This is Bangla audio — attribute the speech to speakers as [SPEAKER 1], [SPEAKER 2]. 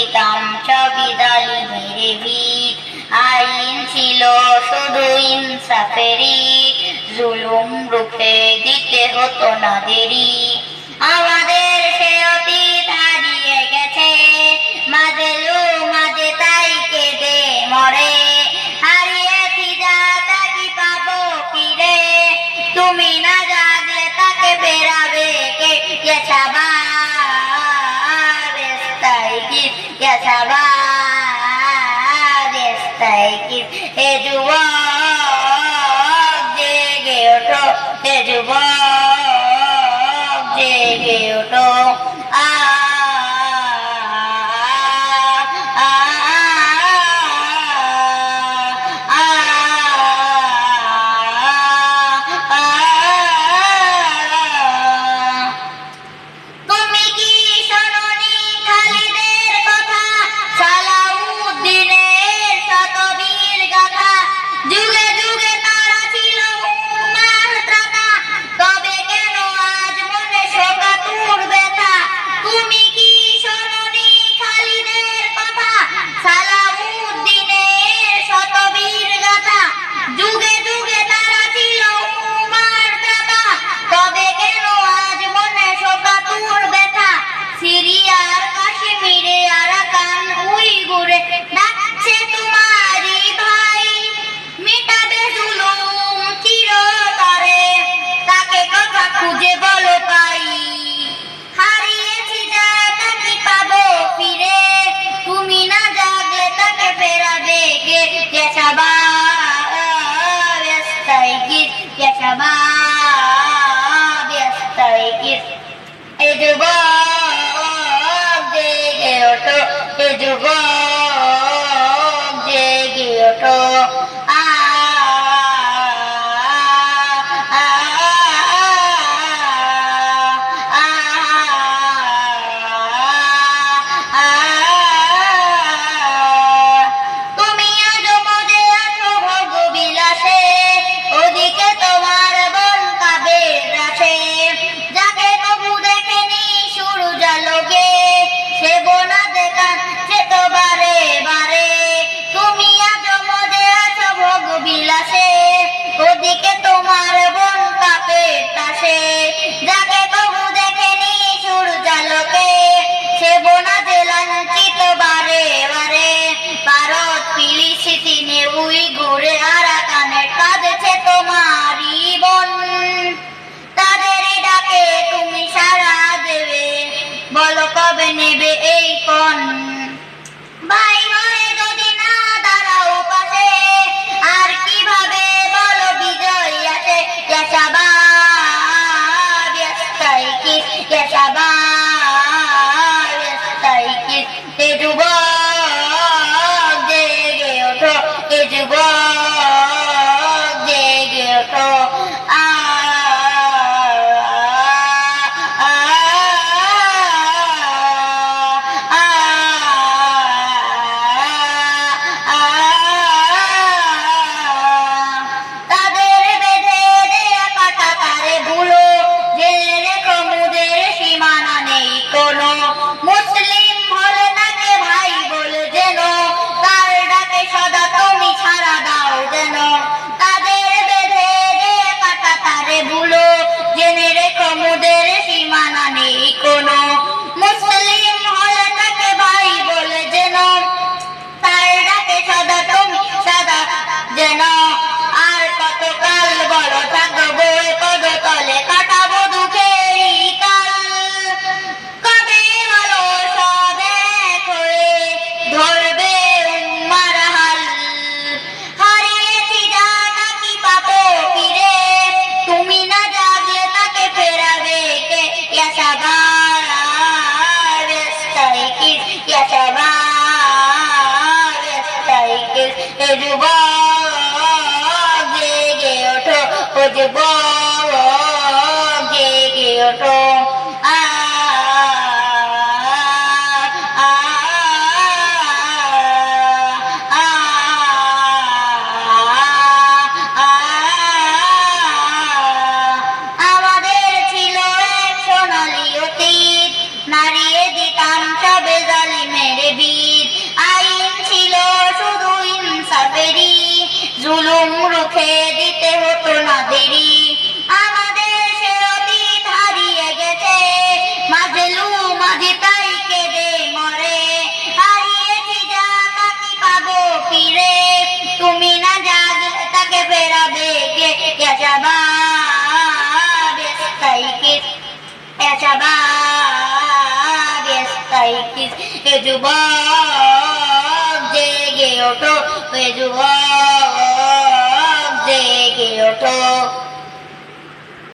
[SPEAKER 1] দিতাম সবই জালিমের ভিত। আইন ছিল শুধু ইনসাফেরই, জুলুম রুখে দিতে হতো না দেরি। আমাদের সে অতীত হারিয়ে গেছে, মাঝে মাঝে তাই কেঁদে মরে। হারিয়েছি যা তা কি পাবো ফিরে, তুমি না জাগলে তাকে ফেরাবে কে? ইয়া শাবাব ইস্তাইকিজ, ইয়া শাবাব ইস্তাইকিজ। হে যুবক জেগে ওঠো, হে যুবক জেগে ওঠো। সিরিয়ার কাশ্মীরে আরাকান উইগুরে ডাকছে তোমারই ভাই, মিটাবে জুলুম চিরতরে, তাকে কথা খুঁজে বলো পাই। হারিয়েছি যা তা কি পাবো ফিরে, তুমি না জাগলে তাকে ফেরাবে কে? ইয়া শাবাব ইস্তাইকিজ, ইয়া শাবাব ইস্তাইকিজ। এ যুবক জেগে ওঠো, হে যুবক জেগে ওঠো। তুমি আজ মজে আছো ভোগ বিলাসে, ওদিকে তোমার বন কাবে রাশে। যাকে কবু দেখেনি শুরু জালোকে, সে বোনা দেখান সে তো বারে বারে। তুমি আজ মজে আছো ভোগ বিলাসে, ওদিকে তোমার বন কাবে তাসে। যাকে কবু দেখেনি শুরু জালোকে, সে বোনা লাঞ্ছিত বারে বারে। ভারত ফিলিস্তিনে উইগুরে আরাকানে কাঁদছে তোমারই বোন, তাদেরই ডাকে তুমি সাড়া দেবে, বলো কবে নেবে এই পণ? ভাই হয়ে যদি না দাঁড়াও পাশে, আর কিভাবে বলো বিজয় আসে? ইয়া শাবাব ইস্তাইকিজ, ইয়া শাবাব ইস্তাইকিজ। হে যুবক জেগে ওঠো, হে যুবক জেগে ওঠো। তাদের বেঁধে দেয়া কাটা তারে ভুলো, জেনে রেখো মুদের সীমানা নেই কোনো। মুসলিম হলে তাকে ভাই বলে যেন, তার ডাকে সদা তুমি ছাড়া দাও যেন। তাদের বেঁধে দেয়া কাটা তারে ভুলো, জেনে রেখো মুদের সীমানা নেই কোনো। মুসলিম হলে তাকে ভাই বলে যেন, তার ডাকে সদা তুমি সদা যেন। আর কতকাল বড় থাকবো এ পদতলে, কাটাবো দুঃখেরই কাল। কবে ভালো সব এক হয়ে ধরবে উম্মার হাল। হারিয়েছি যা তা কি পাবো ফিরে, তুমি না জাগলে তাকে ফেরাবে কে? ইয়া শাবাব ইস্তাইকিজ, ইয়া শাবাব ইস্তাইকিজ। হে যুবক জেগে ওঠো, ও যুবক জেগে ওঠো। আমাদের ছিল এক সোনালী অতীত, নাড়িয়ে দিতাম সবে জালিমের বীজ। জুলুম রুখে দিতে হতো না দেরি, আমাদের সে অতীত হারিয়ে গেছে, মাজলুম আজ তাই কেঁদে মরে, হারিয়েছি যা তাকে পাবো ফিরে, তুমি না জাগলে তাকে ফেরাবে কে? ইয়া শাবাব ইস্তাইকিজ, ইয়া শাবাব ইস্তাইকিজ, হে যুবক জেগে ওঠো, হে যুবক জেগে ওঠো।